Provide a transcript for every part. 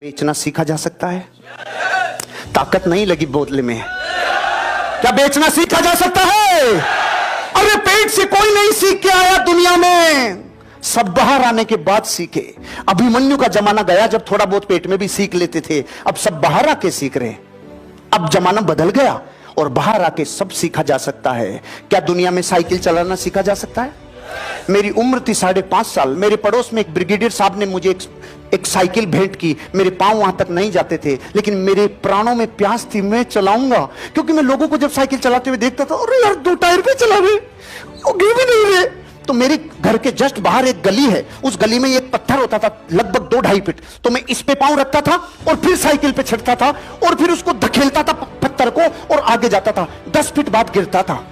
बेचना सीखा जा सकता है? ताकत नहीं लगी बोतले में। क्या बेचना सीखा जा सकता है? अरे पेट से कोई नहीं सीख के आया दुनिया में, सब बाहर आने के बाद सीखे। अभिमन्यु का जमाना गया जब थोड़ा बहुत पेट में भी सीख लेते थे, अब सब बाहर आके सीख रहे। अब जमाना बदल गया और बाहर आके सब सीखा जा सकता है। क्या दुनिया में साइकिल चलाना सीखा जा सकता है? मेरी उम्र थी 5.5 साल, मेरे पड़ोस में एक ब्रिगेडियर साहब ने मुझे एक साइकिल भेंट की। मेरे पांव वहां तक नहीं जाते थे, लेकिन मेरे प्राणों में प्यास थी, मैं चलाऊंगा। क्योंकि मैं लोगों को जब साइकिल चलाते हुए देखता था, अरे यार 2 टायर पे चला रहे, वो गिर भी नहीं रहे। तो मेरे घर के जस्ट बाहर एक गली है, उस गली में एक पत्थर होता था लगभग 2-2.5 फीट, तो मैं इस पे पांव रखता था और फिर साइकिल पे चढ़ता था और फिर उसको धकेलता था पत्थर को और आगे जाता था। 10 फीट बाद गिरता था,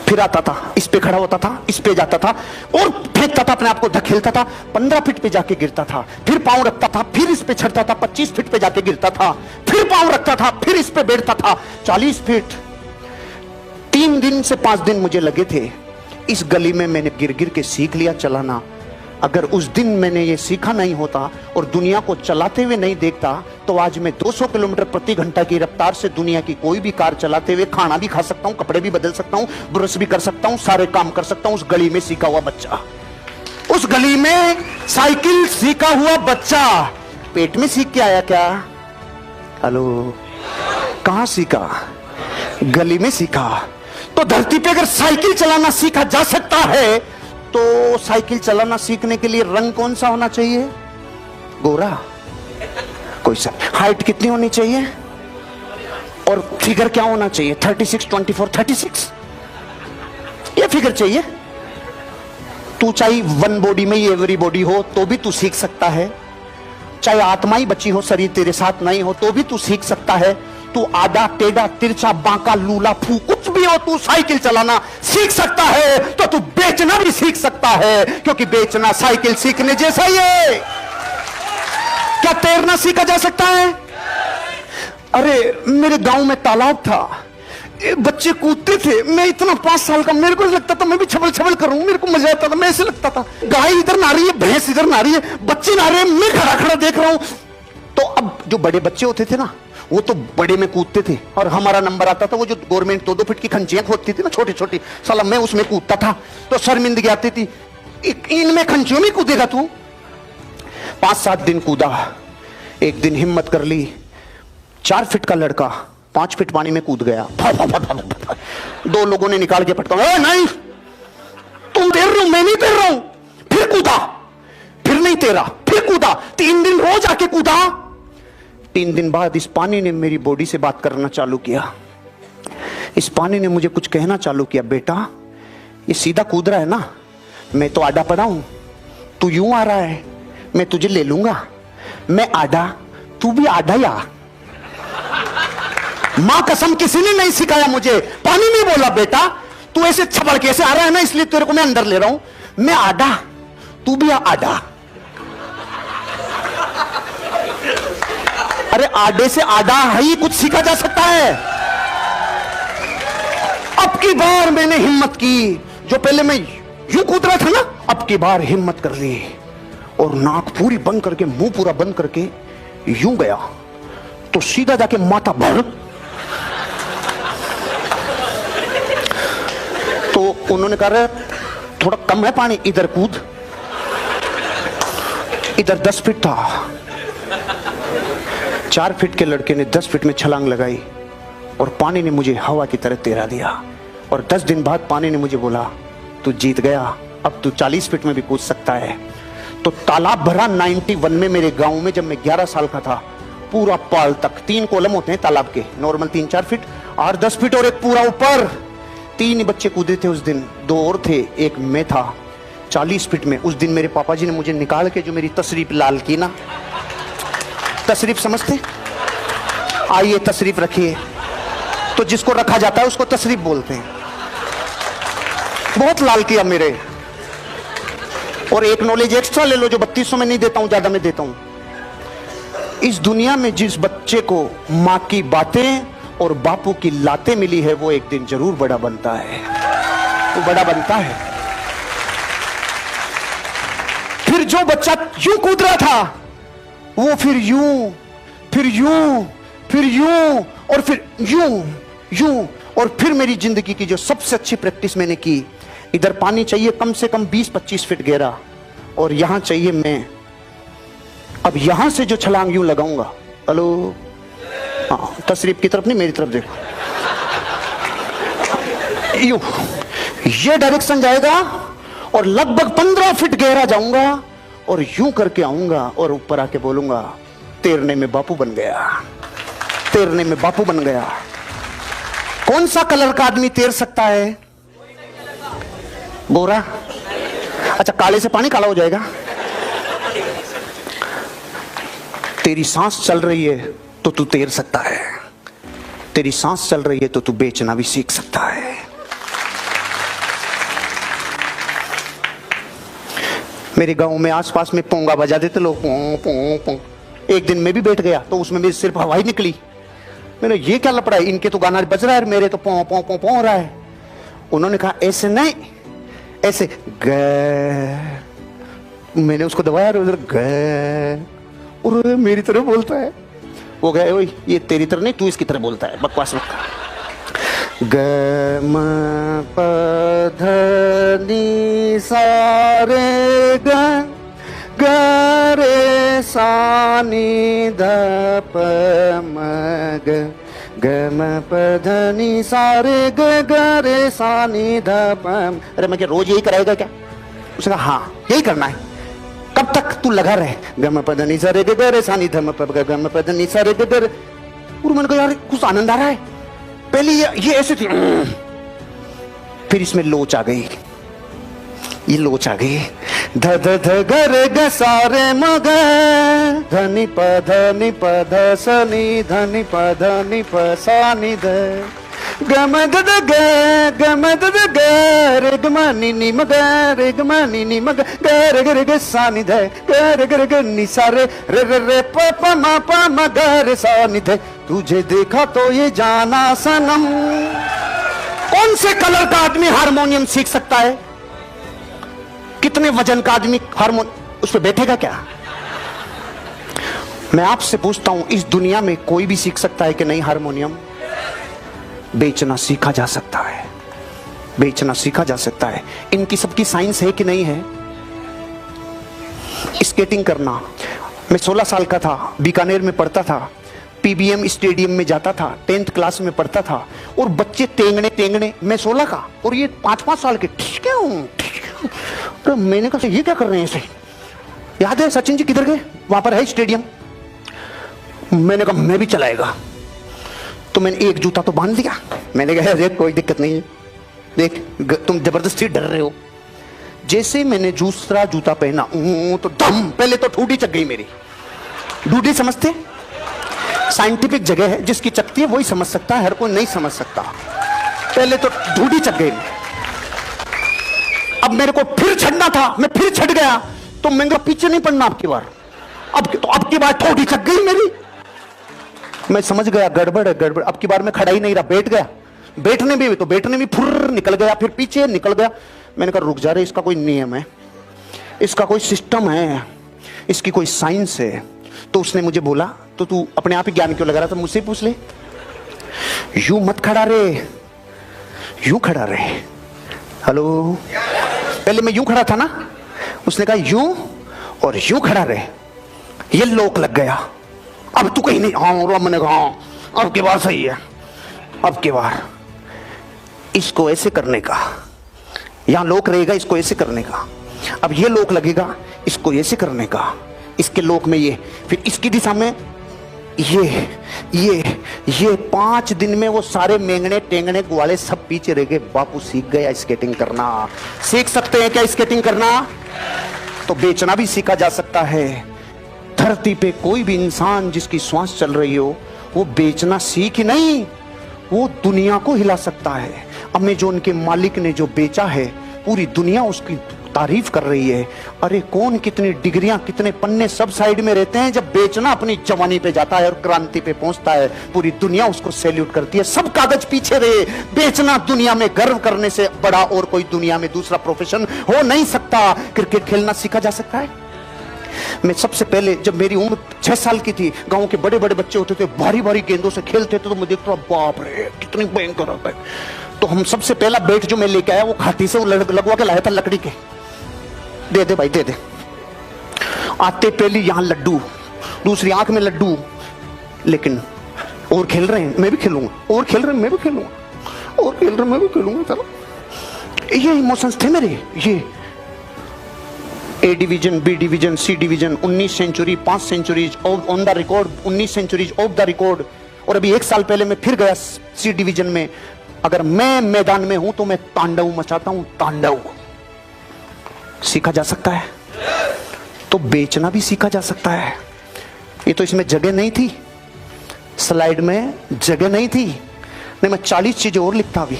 फिर आता था, इस पे खड़ा होता था, इस पे जाता था और फेंकता था, अपने आप को धकेलता था। 15 फीट पे जाके गिरता था, फिर पांव रखता था, फिर इस पे चढ़ता था, 25 फीट पे जाके गिरता था, फिर पांव रखता था, फिर इस पे बैठता था, 40 फीट। 3 दिन से 5 दिन मुझे लगे थे। इस गली में मैंने गिर गिर के सीख लिया चलाना। अगर उस दिन मैंने ये सीखा नहीं होता और दुनिया को चलाते हुए नहीं देखता, तो आज मैं 200 किलोमीटर प्रति घंटा की रफ्तार से दुनिया की कोई भी कार चलाते हुए खाना भी खा सकता हूं, कपड़े भी बदल सकता हूं, ब्रश भी कर सकता हूं, सारे काम कर सकता हूं। उस गली में सीखा हुआ बच्चा, उस गली में साइकिल सीखा हुआ बच्चा पेट में सीख के आया क्या? हेलो, कहां सीखा? गली में सीखा। तो धरती पे अगर साइकिल चलाना सीखा जा सकता है, तो साइकिल चलाना सीखने के लिए रंग कौन सा होना चाहिए? गोरा? कोई सा? हाइट कितनी होनी चाहिए? और फिगर क्या होना चाहिए? 36, 24, 36 ये फिगर चाहिए। तू चाहे 1 बॉडी में एवरी बॉडी हो तो भी तू सीख सकता है, चाहे आत्मा ही बची हो, शरीर तेरे साथ नहीं हो तो भी तू सीख सकता है। तू आधा टेढ़ा तिरछा बांका लूला फू कुछ भी हो, तू साइकिल चलाना सीख सकता है। तो तू बेचना भी सीख सकता है, क्योंकि बेचना साइकिल सीखने जैसा ही है। क्या तैरना सीखा जा सकता है? अरे मेरे गांव में तालाब था, बच्चे कूदते थे, मैं इतना 5 साल का, मेरे को लगता था मैं भी छबल छबल करूं, मेरे को मजा आता था। मैं ऐसे लगता था, गाय इधर ना रही है, भैंस इधर ना रही है, बच्चे ना रहे हैं, मैं खड़ा खड़ा देख रहा हूं। तो अब जो बड़े बच्चे होते थे ना, वो तो बड़े में कूदते थे और हमारा नंबर आता था। वो जो गवर्नमेंट 2-2 फीट की खंचियां खोदती थी ना, छोटी छोटी, साला मैं उसमें कूदता था तो शर्मिंदगी आती थी। इनमें खंचियों में कूदेगा तू? 5-7 दिन कूदा। एक दिन हिम्मत कर ली, 4 फीट का लड़का 5 फीट पानी में कूद गया। 2 लोगों ने निकाल के पटका, नहीं तुम तैर रहे हो, मैं नहीं तैर रहा हूं। फिर कूदा, फिर नहीं तैरा, फिर कूदा। 3 दिन रोज आके कूदा। 3 दिन बाद इस पानी ने मेरी बॉडी से बात करना चालू किया। इस पानी ने मुझे कुछ कहना चालू किया, बेटा ये सीधा कूद रहा है ना, मैं तो आधा पड़ा हूं, तू यूं आ रहा है, मैं तुझे ले लूंगा। मैं आधा, तू भी आधा या। मां कसम किसी ने नहीं सिखाया मुझे। पानी नहीं बोला, बेटा तू ऐसे छबड़ के ऐसे आ रहा है ना, इसलिए तेरे को मैं अंदर ले रहा हूं। मैं आधा, तू भी आधा। अरे आधे से आधा ही कुछ सीखा जा सकता है। अब की बार मैंने हिम्मत की, जो पहले मैं यूं कूद रहा था ना, अब की बार हिम्मत कर ली और नाक पूरी बंद करके, मुंह पूरा बंद करके यूं गया तो सीधा जाके माथा भर। तो उन्होंने कहा थोड़ा कम है पानी, इधर कूद। इधर 10 फीट था, 4 फीट के लड़के ने 10 फीट में छलांग लगाई और पानी ने मुझे हवा की तरह तैरा दिया। और 10 दिन बाद पानी ने मुझे बोला, तू जीत गया, अब तू 40 फीट में भी कूद सकता है। तो तालाब भरा 91 में मेरे गांव में, जब मैं 11 साल का था। पूरा पाल तक 3 कॉलम होते हैं तालाब के, नॉर्मल 3-4 फीट, 8-10 फीट और एक पूरा ऊपर। 3 ही बच्चे कूदे थे उस दिन, 2 और थे, एक मैं था 40 फीट में। उस दिन मेरे पापा जी ने मुझे निकाल के जो मेरी तशरीफ लाल की ना, तशरीफ समझते? आइए तशरीफ रखिए। तो जिसको रखा जाता है उसको तशरीफ बोलते हैं। बहुत लाल किया मेरे। और एक नॉलेज एक्स्ट्रा ले लो जो 3200 में नहीं देता हूं, ज्यादा में देता हूं। इस दुनिया में जिस बच्चे को मां की बातें और बापू की लातें मिली है, वो एक दिन जरूर बड़ा बनता है, वो बड़ा बनता है। फिर जो बच्चा यूं कूद रहा था, वो फिर यूं, फिर यूं, फिर यूं, और फिर यूं, यूं, और फिर मेरी जिंदगी की जो सबसे अच्छी प्रैक्टिस मैंने की, इधर पानी चाहिए कम से कम 20-25 फीट गहरा, और यहां चाहिए मैं। अब यहां से जो छलांग यूं लगाऊंगा, हेलो, हाँ, तशरीफ की तरफ नहीं, मेरी तरफ देखो, यूं, ये डायरेक्शन जाएगा और लगभग 15 फीट गहरा जाऊंगा और यूं करके आऊंगा और ऊपर आके बोलूंगा, तैरने में बापू बन गया, तैरने में बापू बन गया। कौन सा कलर का आदमी तैर सकता है? गोरा? अच्छा, काले से पानी काला हो जाएगा। तेरी सांस चल रही है तो तू तैर सकता है, तेरी सांस चल रही है तो तू बेचना भी सीख सकता है। मेरे गांव में आसपास में पोंगा बजा देते लोग, पों पों पों। एक दिन मैं भी बैठ गया तो उसमें मेरी सिर्फ हवा ही निकली। मैंने ये क्या लपड़ा है, इनके तो गाना बज रहा है, मेरे तो पों पों पों पों रहा है। उन्होंने कहा ऐसे नहीं, ऐसे ग। मैंने उसको दबाया उधर ग, और मेरी तरह बोलता है। वो गए, ओए ये तेरी तरह नहीं, तू इसकी तरह बोलता है, बकवास मत कर। ग म प ध नि सा रे ग, ग रे सा नि ध प म ग, ग म प ध नि सा रे ग, ग रे सा नि ध प। अरे मैं क्या रोज यही कराएगा क्या? उसने कहा हाँ यही करना है। कब तक तू लगा रहे? गम पद नि सा रे ग रे सा नि ध म प ग, गम पद नि सा रे ग रे। और मैंने कहा यार कुछ आनंद आ रहा है। पहले ये ऐसे थी, फिर इसमें लोच आ गई, ये लोच आ गई। ध ध ध ग रे ग सा रे म ग, ध नि प ध स नि, ध नि प ध नि प सा नि ध, गम द द ग, गम द द ग रे ग म नि नि म ग, रे ग म नि नि म ग, ग रे ग रे ग सा नि ध, ग रे ग रे ग नि सा रे, रे रे रे प प म ग रे सा नि ध। तुझे देखा तो ये जाना सनम। कौन से कलर का आदमी हारमोनियम सीख सकता है? कितने वजन का आदमी हारमोनियम उस पर बैठेगा क्या? मैं आपसे पूछता हूं, इस दुनिया में कोई भी सीख सकता है कि नहीं हारमोनियम? बेचना सीखा जा सकता है, बेचना सीखा जा सकता है। इनकी सबकी साइंस है कि नहीं है? स्केटिंग करना, मैं 16 साल का था, बीकानेर में पढ़ता था, पीबीएम स्टेडियम में जाता था, 10th क्लास में पढ़ता था, और बच्चे टेंगने टेंगने, मैं 16 का और ये 5-5 साल के, ठीक है। तो मैंने कहा ये क्या कर रहे हैं ऐसे? याद है सचिन जी किधर गए? वहां पर है स्टेडियम। मैंने कहा मैं भी चलाएगा, तो मैंने एक जूता तो बांध दिया। मैंने कहा देख कोई दिक्कत नहीं है, देख तुम जबरदस्ती डर रहे हो। जैसे ही मैंने दूसरा जूता पहना तो दम, पहले तो ठूडी चक गई मेरी। डूडी समझते? साइंटिफिक जगह है, जिसकी चकती है वही समझ सकता है, हर कोई नहीं समझ सकता। पहले तो ढूंढी चक गई। अब मेरे को फिर छड़ना था, मैं फिर छट गया, तो मैंने पीछे नहीं पड़ना अब की बार। अब की बार ठोडी चक गई मेरी। मैं समझ गया गड़बड़ है, गड़बड़। अब की बार मैं खड़ा ही नहीं रहा, बैठ गया। बैठने भी फुर्र निकल गया, फिर पीछे निकल गया। मैंने कहा रुक जा रे, इसका कोई नियम है, इसका कोई सिस्टम है, इसकी कोई साइंस है। तो उसने मुझे बोला तो तू अपने आप ही ज्ञान क्यों लगा रहा था, मुझसे पूछ ले। यूं मत खड़ा रे, यूं खड़ा रे। हेलो, पहले मैं यूं खड़ा था ना, उसने कहा यूं और यूं खड़ा रे। ये लोक लग गया। अब तू कहीं नहीं, हाँ मैंने कहा हाँ अब की बार सही है, अब की बार इसको ऐसे करने का, यहां लोक रहेगा इसको ऐसे करने का, अब ये लोक लगेगा इसको ऐसे करने का, इसके लोक में ये, फिर इसकी दिशा में ये 5 दिन में वो सारे मेंगने टेंगने ग्वाले सब पीछे रह गए। बापू सीख गया स्केटिंग करना। सीख सकते हैं क्या स्केटिंग करना? तो बेचना भी सीखा जा सकता है। धरती पे कोई भी इंसान जिसकी श्वास चल रही हो, वो बेचना सीख ही नहीं, वो दुनिया को हिला सकता है। अमेज़न के मालिक ने जो बेचा है, पूरी दुनिया उसकी तारीफ कर रही है। अरे कौन कितनी डिग्रियां, कितने पन्ने सब साइड में रहते हैं, जब बेचना अपनी जवानी पे जाता है और क्रांति पे पहुंचता है, पूरी दुनिया उसको सैल्यूट करती है। सब कागज पीछे रहे, बेचना दुनिया में गर्व करने से बड़ा और कोई दुनिया में दूसरा प्रोफेशन हो नहीं सकता। क्रिकेट खेलना सीखा जा सकता है, मैं सबसे पहले जब मेरी उम्र 6 साल की थी, गांव के बड़े बड़े बच्चे होते थे, भारी भारी गेंदों से खेलते थे, तो मैं देखता बाप रे कितनी भयंकर होता है। तो हम सबसे पहला बैट जो मैं लेके आया वो खाती से लगवा के लाया था लकड़ी के। दे दे भाई दे दे। आते पहली यहां लड्डू, दूसरी आंख में लड्डू, लेकिन और खेल रहे हैं मैं भी खेलूंगा, और खेल रहे हैं मैं भी खेलूंगा, और खेल रहे हैं मैं भी खेलूंगा। चलो ये इमोशंस थे मेरे। ये A division, B division, C division, 19 century, 5 centuries on the record, 19 centuries off the record. और अभी 1 साल पहले मैं फिर गया सी डिवीजन में। अगर मैं मैदान में हूं तो मैं तांडव मचाता हूं, तांडव। सीखा जा सकता है तो बेचना भी सीखा जा सकता है। ये तो इसमें जगह नहीं थी, स्लाइड में जगह नहीं थी, नहीं मैं 40 चीजें और लिखता अभी।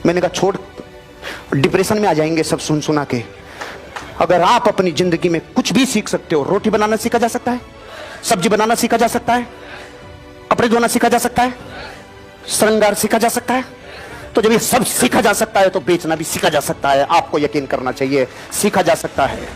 मैंने कहा छोड़, डिप्रेशन में आ जाएंगे सब सुन सुना के। अगर आप अपनी जिंदगी में कुछ भी सीख सकते हो, रोटी बनाना सीखा जा सकता है, सब्जी बनाना सीखा जा सकता है, कपड़े धोना सीखा जा सकता है, श्रृंगार सीखा जा सकता है, तो जब ये सब सीखा जा सकता है तो बेचना भी सीखा जा सकता है। आपको यकीन करना चाहिए, सीखा जा सकता है।